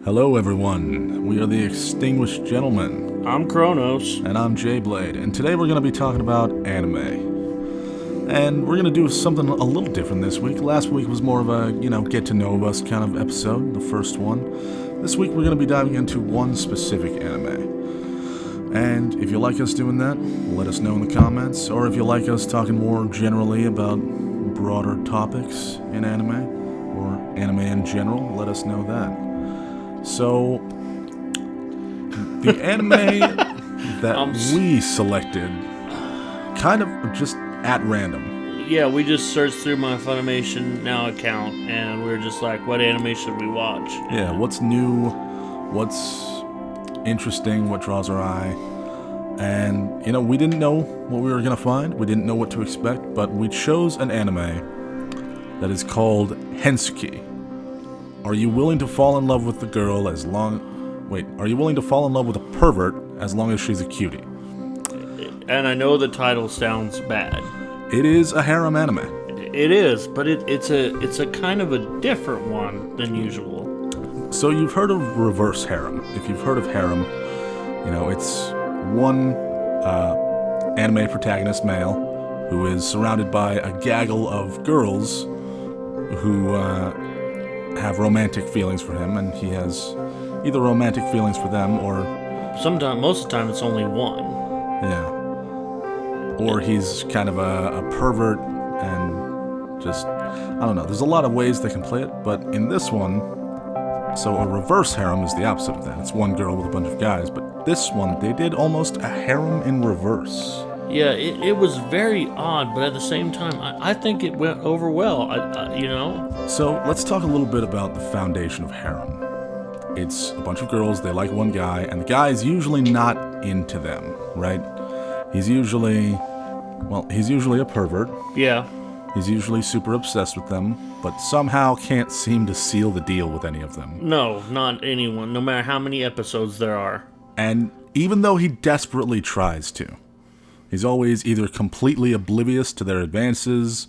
Hello everyone, we are the Extinguished Gentlemen. I'm Kronos. And I'm J-Blade, and today we're going to be talking about anime. And we're going to do something a little different this week. Last week was more of a, get to know us kind of episode, the first one. This week we're going to be diving into one specific anime. And if you like us doing that, let us know in the comments. Or if you like us talking more generally about broader topics in anime, or anime in general, let us know that. So, the anime that we selected, kind of just at random. Yeah, we just searched through my Funimation Now account, and we were just like, what anime should we watch? Yeah, what's new, what's interesting, what draws our eye. And, we didn't know what we were going to find. We didn't know what to expect, but we chose an anime that is called Hensuki. Are you willing to fall in love with the girl are you willing to fall in love with a pervert as long as she's a cutie? And I know the title sounds bad. It is a harem anime. It is, but it's a kind of a different one than usual. So you've heard of reverse harem. If you've heard of harem, it's one anime protagonist, male, who is surrounded by a gaggle of girls who have romantic feelings for him, and he has either romantic feelings for them or most of the time it's only one. Yeah. Or he's kind of a pervert and just, I don't know. There's a lot of ways they can play it, but in this one, so a reverse harem is the opposite of that. It's one girl with a bunch of guys, but this one, they did almost a harem in reverse. Yeah, it was very odd, but at the same time, I think it went over well, So let's talk a little bit about the foundation of harem. It's a bunch of girls, they like one guy, and the guy is usually not into them, right? He's usually a pervert. Yeah. He's usually super obsessed with them, but somehow can't seem to seal the deal with any of them. No, not anyone, no matter how many episodes there are. And even though he desperately tries to, he's always either completely oblivious to their advances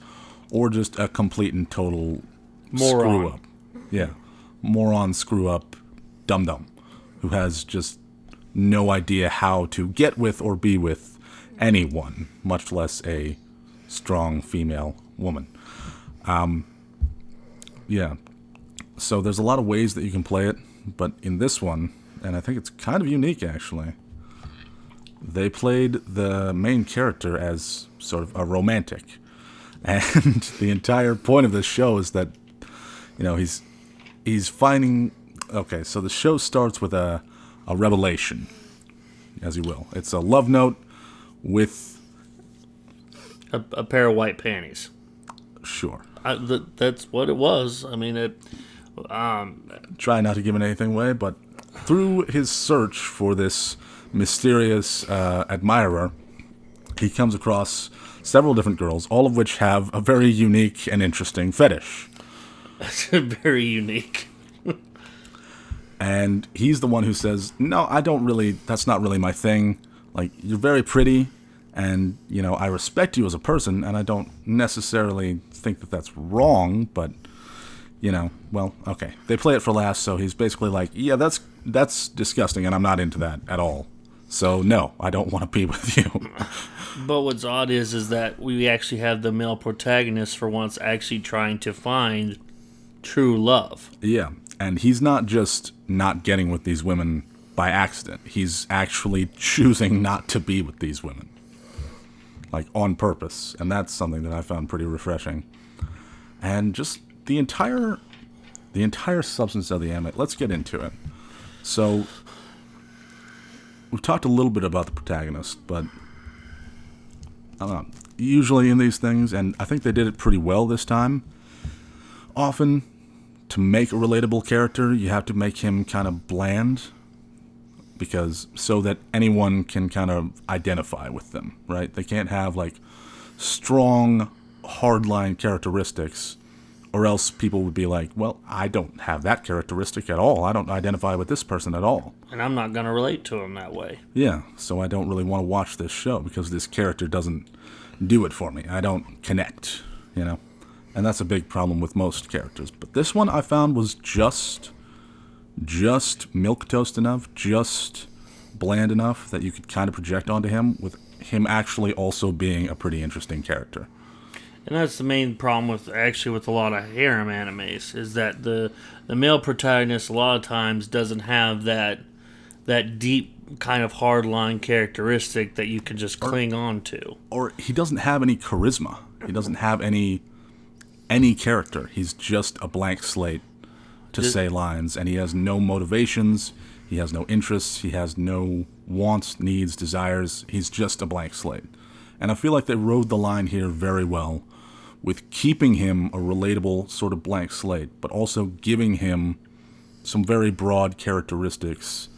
or just a complete and total screw-up. Yeah, moron, screw-up, dum-dum, who has just no idea how to get with or be with anyone, much less a strong female woman. Yeah, so there's a lot of ways that you can play it, but in this one, and I think it's kind of unique actually, they played the main character as sort of a romantic. And the entire point of this show is that, he's finding... Okay, so the show starts with a revelation, as you will. It's a love note with... A pair of white panties. Sure. That's what it was. I mean, Try not to give anything away, but through his search for this mysterious admirer, he comes across several different girls, all of which have a very unique and interesting fetish. Very unique. And he's the one who says, no, that's not really my thing. Like, you're very pretty, and, I respect you as a person, and I don't necessarily think that that's wrong, but, well, okay. They play it for laughs, so he's basically like, yeah, that's disgusting, and I'm not into that at all. So, no, I don't want to be with you. But what's odd is that we actually have the male protagonist for once actually trying to find true love. Yeah, and he's not just not getting with these women by accident. He's actually choosing not to be with these women. Like, on purpose. And that's something that I found pretty refreshing. And just the entire substance of the anime. Let's get into it. So, we've talked a little bit about the protagonist, but I don't know. Usually in these things, and I think they did it pretty well this time, often to make a relatable character, you have to make him kind of bland, so that anyone can kind of identify with them, right? They can't have, strong, hardline characteristics, or else people would be like, well, I don't have that characteristic at all. I don't identify with this person at all. And I'm not going to relate to him that way. Yeah, so I don't really want to watch this show because this character doesn't do it for me. I don't connect, And that's a big problem with most characters. But this one I found was just just milquetoast enough, just bland enough that you could kind of project onto him, with him actually also being a pretty interesting character. And that's the main problem with a lot of harem animes, is that the male protagonist a lot of times doesn't have that deep kind of hardline characteristic that you can just cling on to. Or he doesn't have any charisma. He doesn't have any character. He's just a blank slate to say lines, and he has no motivations, he has no interests, he has no wants, needs, desires. He's just a blank slate. And I feel like they rode the line here very well with keeping him a relatable sort of blank slate, but also giving him some very broad characteristics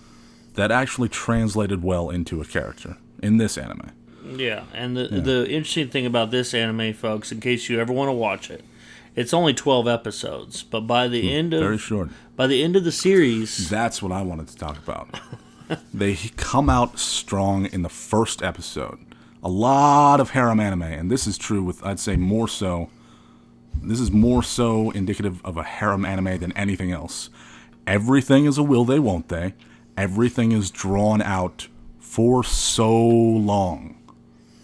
that actually translated well into a character in this anime. Yeah, and the interesting thing about this anime, folks, in case you ever want to watch it, it's only 12 episodes, but by the end of very short. By the end of the series, that's what I wanted to talk about. They come out strong in the first episode. A lot of harem anime, and this is true with, I'd say, more so. This is more so indicative of a harem anime than anything else. Everything is a will they, won't they. Everything is drawn out for so long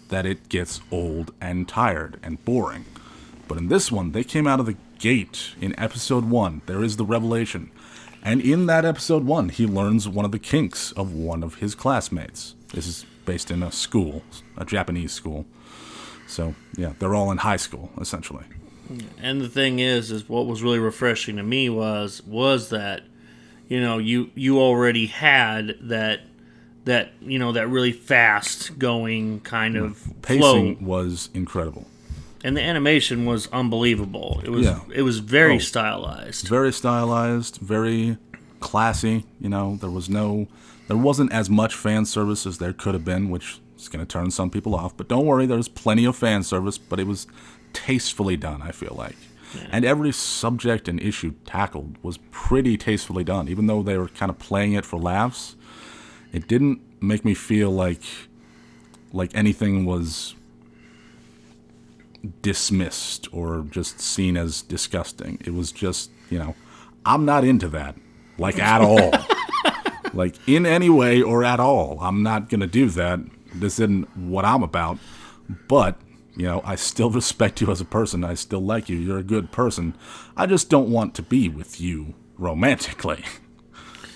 that it gets old and tired and boring. But in this one, they came out of the gate in episode 1. There is the revelation. And in that episode 1, he learns one of the kinks of one of his classmates. This is based in a school, a Japanese school. So, yeah, they're all in high school, essentially. And the thing is what was really refreshing to me was that, you already had that really fast going kind of pacing flow. Was incredible. And the animation was unbelievable. It was very stylized. Very stylized, very classy. There wasn't as much fan service as there could have been, which is going to turn some people off. But don't worry, there's plenty of fan service, but it was tastefully done, I feel like. Yeah. And every subject and issue tackled was pretty tastefully done. Even though they were kind of playing it for laughs, it didn't make me feel like anything was dismissed or just seen as disgusting. It was just, I'm not into that, at all. In any way or at all. I'm not going to do that. This isn't what I'm about. But, I still respect you as a person. I still like you. You're a good person. I just don't want to be with you romantically.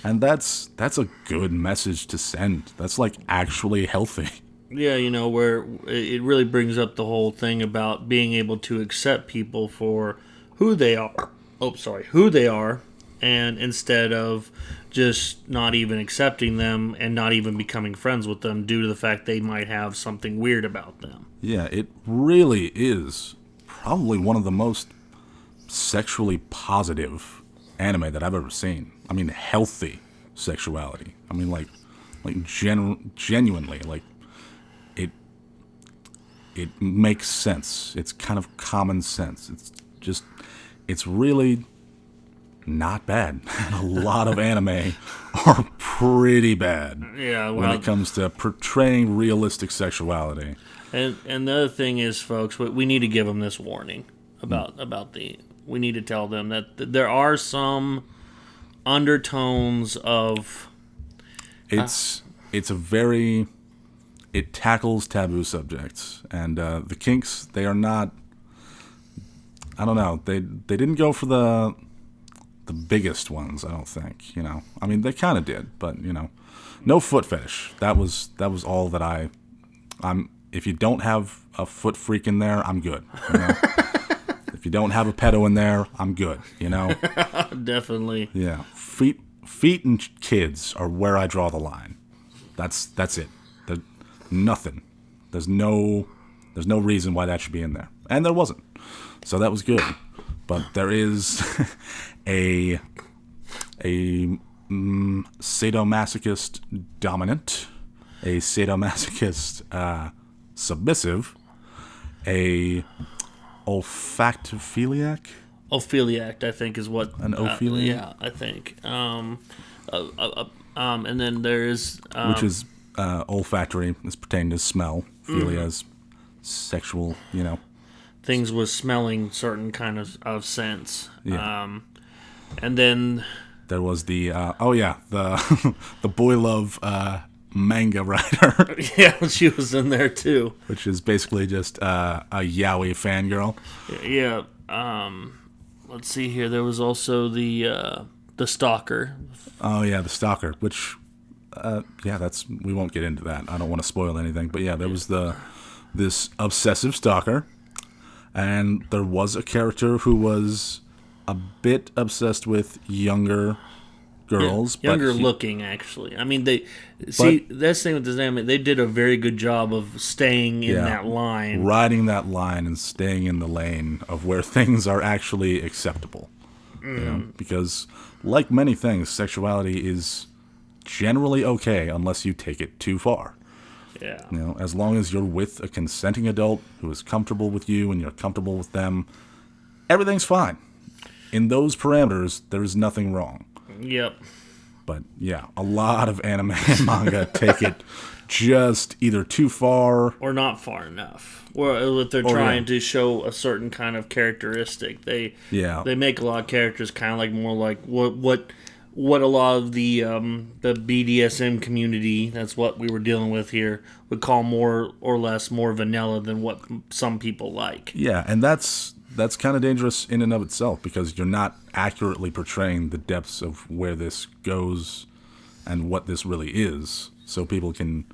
And that's a good message to send. That's, actually healthy. Yeah, where it really brings up the whole thing about being able to accept people for who they are. Who they are. And instead of just not even accepting them and not even becoming friends with them due to the fact they might have something weird about them. Yeah, it really is probably one of the most sexually positive anime that I've ever seen. I mean, healthy sexuality. I mean, genuinely, it makes sense. It's kind of common sense. It's really not bad. A lot of anime are pretty bad. Yeah, when it comes to portraying realistic sexuality. And the other thing is, folks, we need to give them this warning about we need to tell them that there are some undertones of. It tackles taboo subjects, and the kinks, they are not. I don't know. They didn't go for the biggest ones, I don't think. I mean, they kind of did, but no foot fetish. That was all that I'm. If you don't have a foot freak in there, I'm good. If you don't have a pedo in there, I'm good. Definitely. Yeah, feet and kids are where I draw the line. That's it. Nothing. There's no reason why that should be in there, and there wasn't. So that was good. But there is a sadomasochist dominant, a sadomasochist submissive, a olfactophiliac. Ophiliac, I think, is what an ophiliac. Yeah, I think. And then there is which is olfactory, is pertaining to smell. Philia is sexual. Things with smelling certain kind of scents. Yeah. And then There was the the the boy love manga writer, Yeah, she was in there too. which is basically just a yaoi fangirl. Yeah. Let's see here. There was also the stalker. Oh yeah, the stalker. Which we won't get into that. I don't want to spoil anything. But yeah, there was this obsessive stalker, and there was a character who was a bit obsessed with younger girls, Younger looking, actually. I mean, that's the thing with this anime. They did a very good job of staying in that line, riding that line, and staying in the lane of where things are actually acceptable. You know, because like many things, sexuality is generally okay unless you take it too far. Yeah. You know, as long as you're with a consenting adult who is comfortable with you and you're comfortable with them, everything's fine. In those parameters, there's nothing wrong. Yep. But yeah, a lot of anime and manga take it just either too far or not far enough. Or if they're trying to show a certain kind of characteristic, they make a lot of characters kind of like more like what a lot of the BDSM community, that's what we were dealing with here, would call more or less more vanilla than what some people like. Yeah, and that's kind of dangerous in and of itself, because you're not accurately portraying the depths of where this goes and what this really is, so people can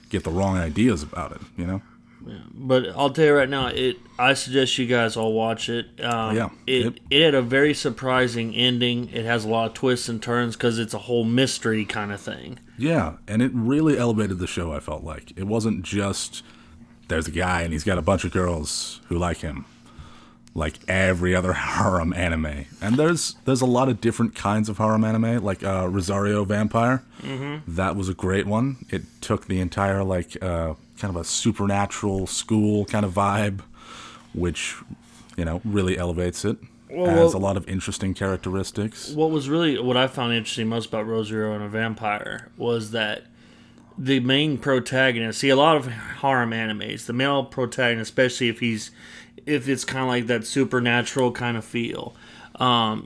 get the wrong ideas about it, you know? Yeah, but I'll tell you right now, I suggest you guys all watch it. It had a very surprising ending. It has a lot of twists and turns because it's a whole mystery kind of thing. Yeah, and it really elevated the show, I felt like. It wasn't just, there's a guy and he's got a bunch of girls who like him, like every other harem anime. And there's a lot of different kinds of harem anime, like Rosario Vampire. Mm-hmm. That was a great one. It took the entire, kind of a supernatural school kind of vibe, which, really elevates it. Has a lot of interesting characteristics. What I found interesting most about Rosario and a Vampire was that the main protagonist, see, a lot of harem animes, the male protagonist, especially if it's kind of like that supernatural kind of feel,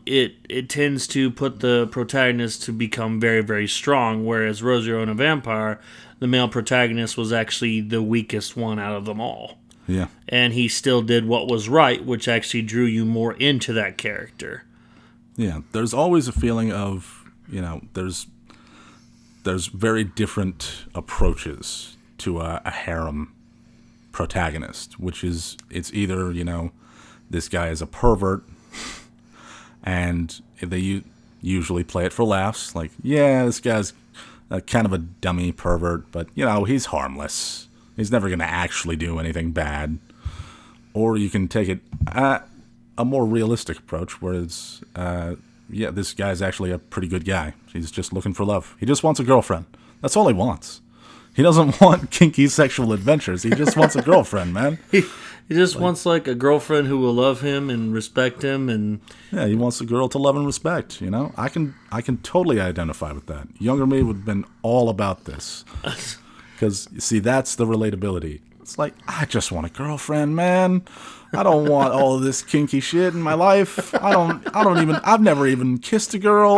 it tends to put the protagonist to become very, very strong, whereas Rosario and a Vampire, the male protagonist was actually the weakest one out of them all. Yeah. And he still did what was right, which actually drew you more into that character. Yeah, there's always a feeling of, there's very different approaches to a harem protagonist, which is, it's either, this guy is a pervert, and they usually play it for laughs, like, yeah, this guy's kind of a dummy pervert, but, he's harmless. He's never going to actually do anything bad. Or you can take it a more realistic approach, where it's, this guy's actually a pretty good guy. He's just looking for love. He just wants a girlfriend. That's all he wants. He doesn't want kinky sexual adventures. He just wants a girlfriend, man. He just wants a girlfriend who will love him and respect him, and yeah, he wants a girl to love and respect. I can totally identify with that. Younger me would have been all about this, because see, that's the relatability. It's like, I just want a girlfriend, man. I don't want all of this kinky shit in my life. I've never even kissed a girl.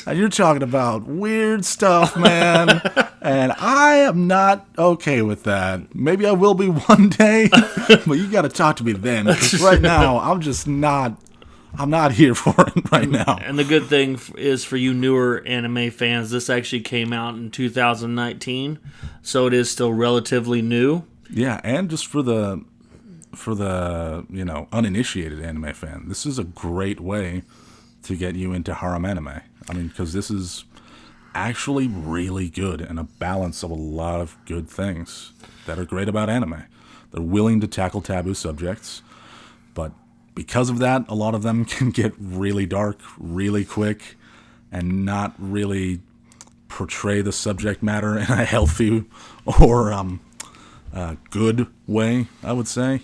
And you're talking about weird stuff, man. And I am not okay with that. Maybe I will be one day, but you got to talk to me then. Because right now, I'm not here for it right now. And the good thing is, for you newer anime fans, this actually came out in 2019, so it is still relatively new. Yeah, and just for the uninitiated anime fan, this is a great way to get you into harem anime. I mean, because this is actually really good, and a balance of a lot of good things that are great about anime. They're willing to tackle taboo subjects, but because of that, a lot of them can get really dark really quick and not really portray the subject matter in a healthy or good way, I would say.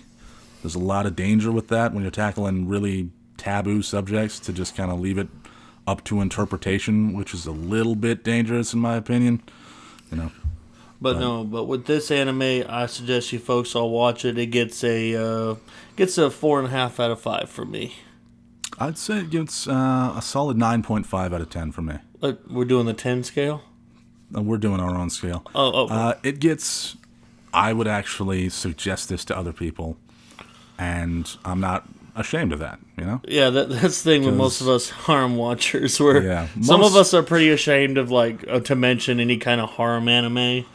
There's a lot of danger with that when you're tackling really taboo subjects, to just kind of leave it up to interpretation, which is a little bit dangerous in my opinion. But with this anime, I suggest you folks all watch it. It gets a 4.5 out of 5 for me. I'd say it gets a solid 9.5 out of 10 for me. We're doing the 10 scale? We're doing our own scale. Oh. It gets... I would actually suggest this to other people, and I'm not ashamed of that, you know? Yeah, that's the thing with most of us harem watchers, where some of us are pretty ashamed of, to mention any kind of harem anime.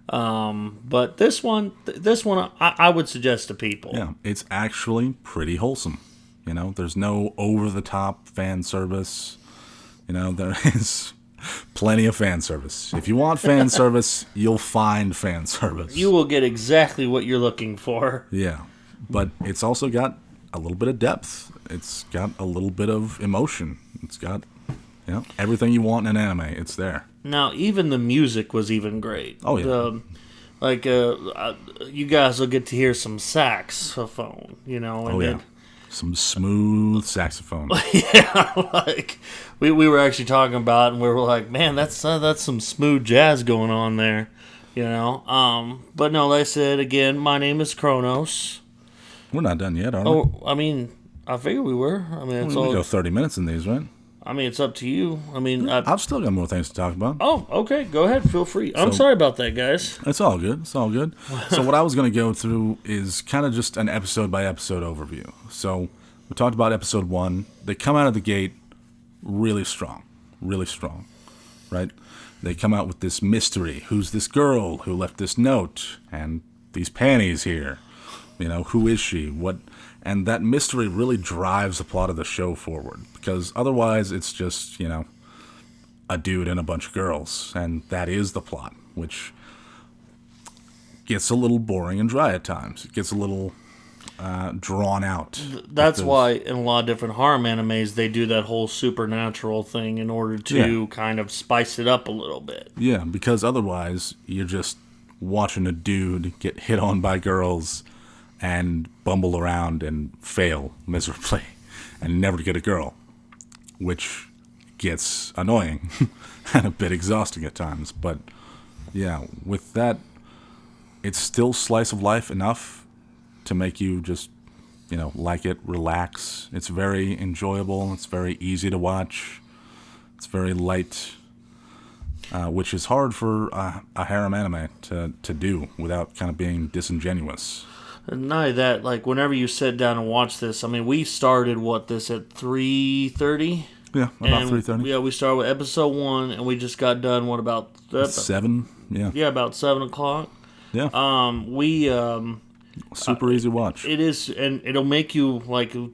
But this one, I would suggest to people. Yeah, it's actually pretty wholesome. You know, there's no over-the-top fan service. You know, there is plenty of fan service. If you want fan service, you'll find fan service. You will get exactly what you're looking for. Yeah, but it's also got a little bit of depth. It's got a little bit of emotion. It's got, everything you want in an anime. It's there. Now, even the music was even great. Oh, yeah. You guys will get to hear some saxophone, And some smooth saxophone. Yeah, we were actually talking about, and we were like, man, that's some smooth jazz going on there, But no, like I said, again, my name is Kronos. We're not done yet, are we? Oh, I mean, I figured we were. I mean, we go 30 minutes in these, right? I mean, it's up to you. I mean, I've still got more things to talk about. Oh, okay. Go ahead. Feel free. I'm sorry about that, guys. It's all good. It's all good. So what I was going to go through is kind of just an episode-by-episode overview. So we talked about episode 1. They come out of the gate really strong, right? They come out with this mystery. Who's this girl who left this note and these panties here? Who is she? What? And that mystery really drives the plot of the show forward, because otherwise it's just, a dude and a bunch of girls, and that is the plot, which gets a little boring and dry at times. It gets a little drawn out. That's why in a lot of different harem animes they do that whole supernatural thing in order to kind of spice it up a little bit. Yeah, because otherwise you're just watching a dude get hit on by girls and bumble around and fail miserably and never get a girl, which gets annoying and a bit exhausting at times. But yeah, with that, it's still slice of life enough to make you just, like it, relax. It's very enjoyable. It's very easy to watch. It's very light, which is hard for a harem anime to do without kind of being disingenuous. And not only that, whenever you sit down and watch this, I mean, we started this at 3:30. Yeah, about 3:30. Yeah, we started with episode 1, and we just got done. What about 7? Yeah. Yeah, about 7:00. Yeah. Super easy watch. It is, and it'll make you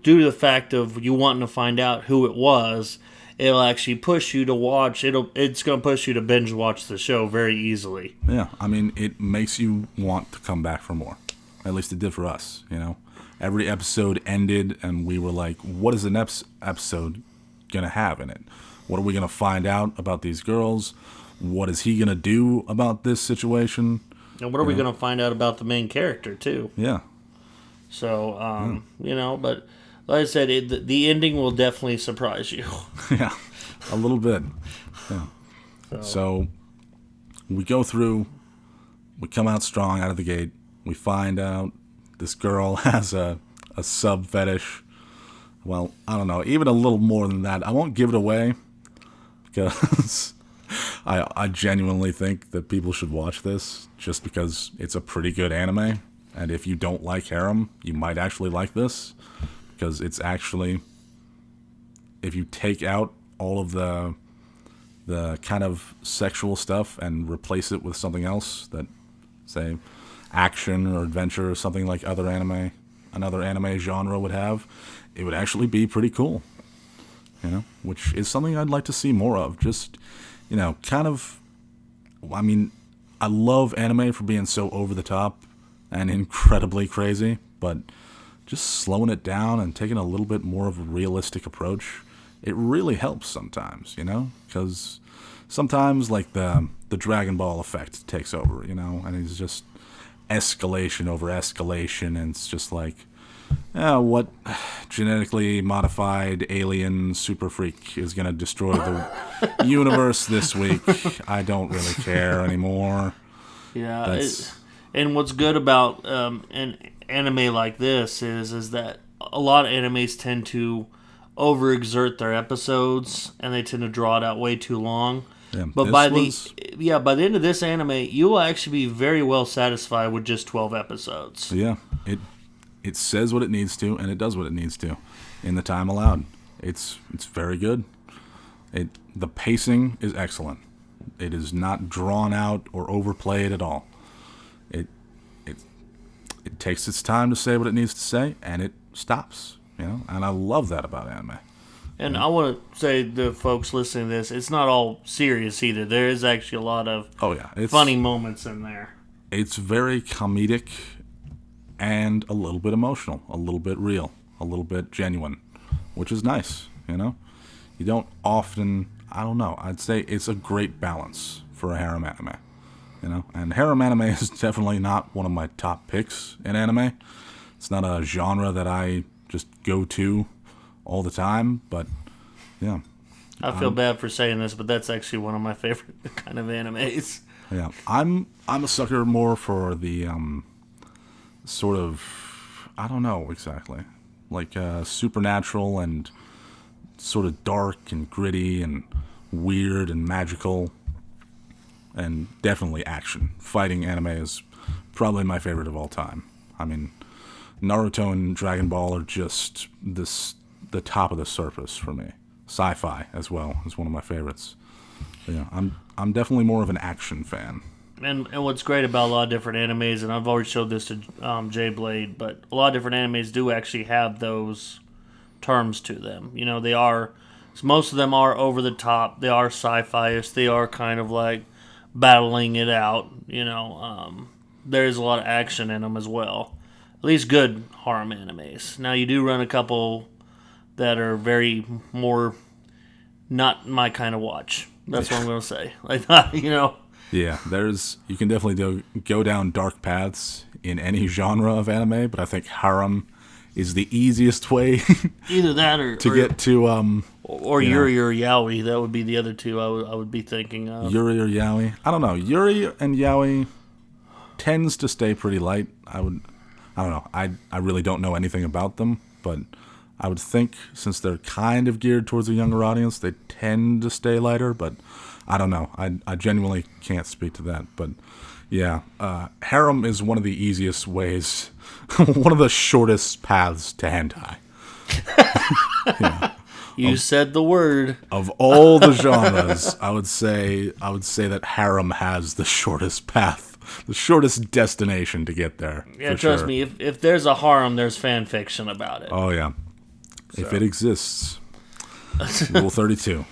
due to the fact of you wanting to find out who it was. It'll actually push you to watch. It's going to push you to binge watch the show very easily. Yeah, I mean, it makes you want to come back for more. At least it did for us, Every episode ended, and we were like, what is the next episode going to have in it? What are we going to find out about these girls? What is he going to do about this situation? And what are we going to find out about the main character, too? Yeah. So, but like I said, the ending will definitely surprise you. Yeah, a little bit. Yeah. So we go through, we come out strong out of the gate. We find out this girl has a sub fetish. Well, I don't know, even a little more than that. I won't give it away because I genuinely think that people should watch this just because it's a pretty good anime. And if you don't like harem, you might actually like this, because it's actually, if you take out all of the kind of sexual stuff and replace it with something else that, say, action or adventure or something like another anime genre would have, it would actually be pretty cool, which is something I'd like to see more of. Just, kind of, I mean, I love anime for being so over the top and incredibly crazy, but just slowing it down and taking a little bit more of a realistic approach, it really helps sometimes, because sometimes the Dragon Ball effect takes over, and it's just escalation over escalation, and it's just what genetically modified alien super freak is going to destroy the universe this week? I don't really care anymore. Yeah, and what's good about an anime like this is that a lot of animes tend to overexert their episodes, and they tend to draw it out way too long. Yeah, But by the end of this anime, you will actually be very well satisfied with just 12 episodes. Yeah, it says what it needs to, and it does what it needs to in the time allowed. It's very good. The pacing is excellent. It is not drawn out or overplayed at all. It takes its time to say what it needs to say, and it stops. And I love that about anime. And I want to say to the folks listening to this, it's not all serious either. There is actually a lot of funny moments in there. It's very comedic and a little bit emotional, a little bit real, a little bit genuine, which is nice, You don't often, I don't know, I'd say it's a great balance for a harem anime, And harem anime is definitely not one of my top picks in anime. It's not a genre that I just go to all the time, but yeah. I feel bad for saying this, but that's actually one of my favorite kind of animes. Yeah, I'm a sucker more for the sort of, I don't know exactly, like supernatural and sort of dark and gritty and weird and magical, and definitely action. Fighting anime is probably my favorite of all time. I mean, Naruto and Dragon Ball are just the top of the surface for me. Sci-fi as well is one of my favorites. But yeah, I'm definitely more of an action fan. And what's great about a lot of different animes, and I've already showed this to Jay Blade, but a lot of different animes do actually have those terms to them. They are, most of them are over the top. They are sci-fi-ish. They are kind of like battling it out. There's a lot of action in them as well. At least good harem animes. Now you do run a couple that are very more not my kind of watch. That's what I'm going to say. Yeah, you can definitely go down dark paths in any genre of anime, but I think harem is the easiest way. Either that or get to Yuri or Yaoi. That would be the other two I would be thinking of. Yuri or Yaoi. I don't know. Yuri and Yaoi tends to stay pretty light. I don't know. I really don't know anything about them, but I would think since they're kind of geared towards a younger audience, they tend to stay lighter, but I don't know. I genuinely can't speak to that. But yeah, harem is one of the easiest ways, one of the shortest paths to hentai. You said the word. Of all the genres, I would say that harem has the shortest path, the shortest destination to get there. Yeah, trust me. If there's a harem, there's fan fiction about it. Oh yeah, if it exists. Rule 32.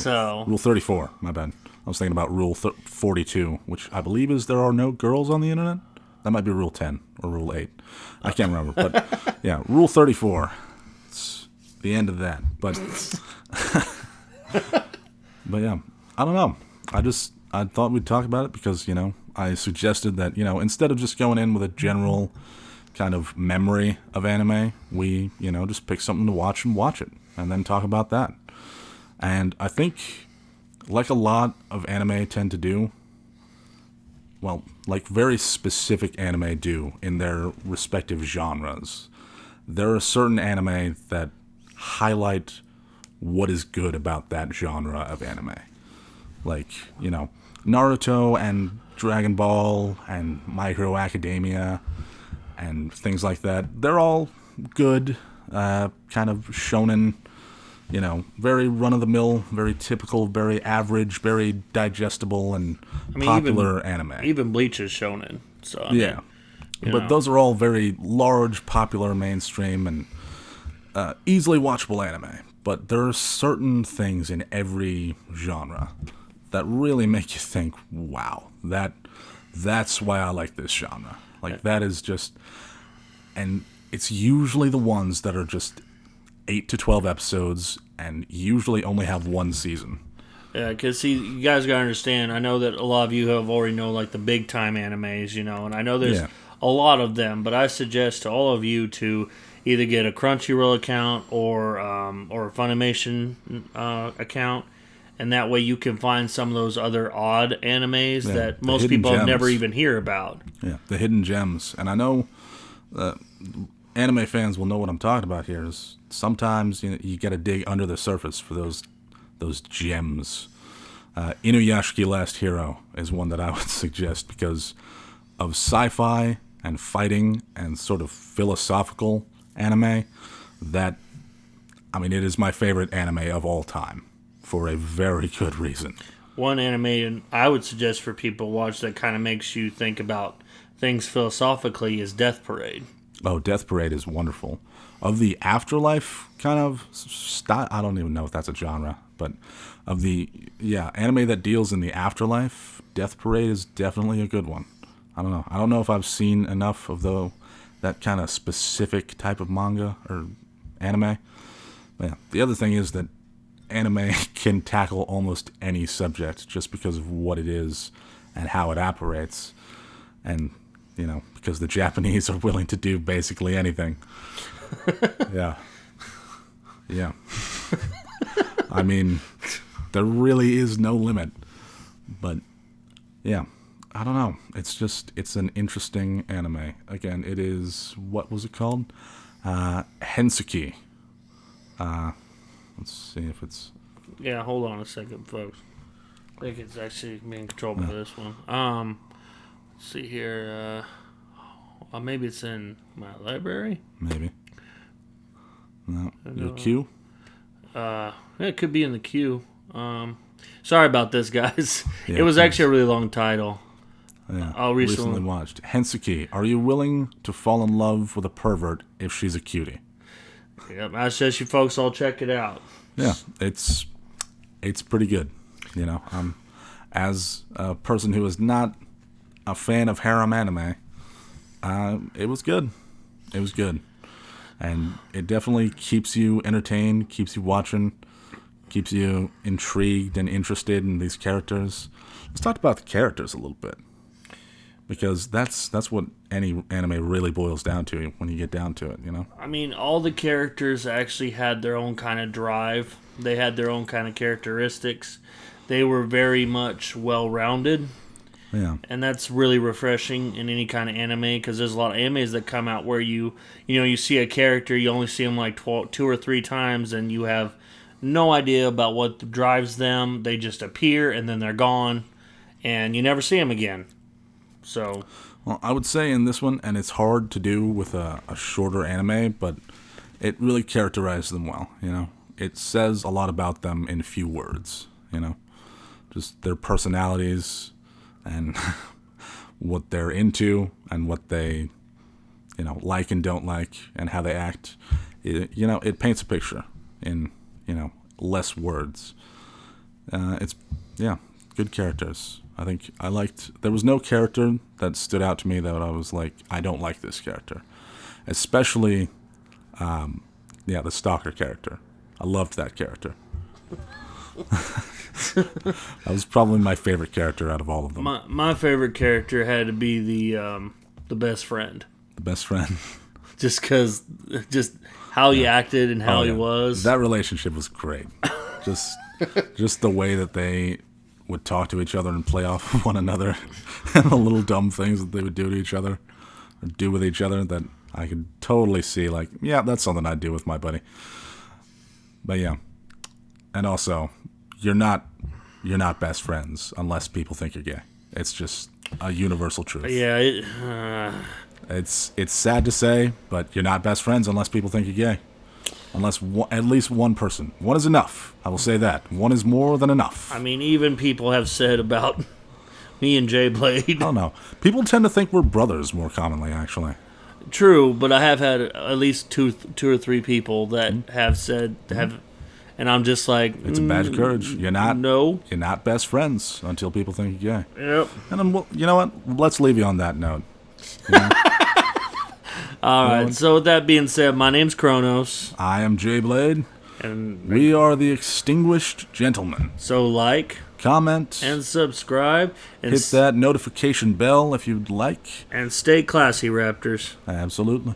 Rule 34. My bad. I was thinking about Rule 42, which I believe is there are no girls on the internet. That might be Rule 10 or Rule 8. I can't remember, but yeah, Rule 34. It's the end of that. But but yeah, I don't know. I thought we'd talk about it because I suggested that instead of just going in with a general kind of memory of anime, we just pick something to watch and watch it, and then talk about that. And I think, like a lot of anime tend to do, well, like very specific anime do in their respective genres, there are certain anime that highlight what is good about that genre of anime. Like, Naruto and Dragon Ball and My Hero Academia and things like that. They're all good, kind of shonen, very run-of-the-mill, very typical, very average, very digestible and popular anime. Even Bleach is shonen. So yeah. But those are all very large, popular, mainstream, and easily watchable anime. But there are certain things in every genre that really make you think, wow, that's why I like this genre. Like, that is just... And it's usually the ones that are just 8 to 12 episodes and usually only have one season. Yeah, because, see, you guys got to understand, I know that a lot of you have already known, like, the big-time animes, and I know there's a lot of them, but I suggest to all of you to either get a Crunchyroll account or a Funimation account, and that way you can find some of those other odd animes that most people never even hear about. Yeah, the hidden gems. And I know anime fans will know what I'm talking about here. Is sometimes you got to dig under the surface for those gems. Inuyashiki Last Hero is one that I would suggest because of sci-fi and fighting and sort of philosophical anime. That, I mean, it is my favorite anime of all time for a very good reason. One anime I would suggest for people to watch that kind of makes you think about things philosophically is Death Parade. Oh, Death Parade is wonderful. Of the afterlife kind of style, I don't even know if that's a genre, but of the anime that deals in the afterlife, Death Parade is definitely a good one. I don't know. I don't know if I've seen enough of that kind of specific type of manga or anime. But yeah, the other thing is that anime can tackle almost any subject just because of what it is and how it operates. And, because the Japanese are willing to do basically anything. Yeah. Yeah. I mean, there really is no limit. But, yeah. I don't know. It's an interesting anime. Again, it is, what was it called? Hensuki. Let's see if it's... Yeah, hold on a second, folks. I think it's actually being controlled by this one. Let's see here. Maybe it's in my library? Maybe. No. Your queue? It could be in the queue. Sorry about this, guys. Yeah, it was please. actually a really long title. Yeah, I recently watched. Hensuki, are you willing to fall in love with a pervert if she's a cutie? Yep, I suggest you folks all check it out. Yeah, it's pretty good. As a person who is not a fan of harem anime, it was good. It was good. And it definitely keeps you entertained, keeps you watching, keeps you intrigued and interested in these characters. Let's talk about the characters a little bit. Because that's what any anime really boils down to when you get down to it, I mean, all the characters actually had their own kind of drive. They had their own kind of characteristics. They were very much well-rounded. Yeah. And that's really refreshing in any kind of anime, because there's a lot of animes that come out where you see a character, you only see them like 2 or 3 times, and you have no idea about what drives them. They just appear, and then they're gone, and you never see them again. So, well, I would say in this one, and it's hard to do with a shorter anime, but it really characterizes them well, It says a lot about them in few words, Just their personalities and what they're into and what they, like and don't like and how they act. It paints a picture in, less words. Good characters. I think there was no character that stood out to me that I was like, I don't like this character. Especially, the stalker character. I loved that character. That was probably my favorite character out of all of them. My favorite character had to be the best friend. The best friend. Just how he acted and how he was. That relationship was great. Just the way that they would talk to each other and play off one another, and the little dumb things that they would do to each other or do with each other that I could totally see, like, yeah, that's something I'd do with my buddy. But yeah, and also, you're not best friends unless people think you're gay. It's just a universal truth. Yeah, it's sad to say, but you're not best friends unless people think you're gay. Unless at least one person. One is enough. I will say that. One is more than enough. I mean, even people have said about me and Jay Blade. I don't know. People tend to think we're brothers more commonly, actually. True, but I have had at least two or three people that have said, and I'm just like... It's a badge of courage. You're not best friends until people think you're gay. Yep. And then, you know what? Let's leave you on that note. All right, so with that being said, my name's Kronos. I am Jay Blade. And we are the Extinguished Gentlemen. So like, comment, and subscribe. And hit that notification bell if you'd like. And stay classy, Raptors. Absolutely.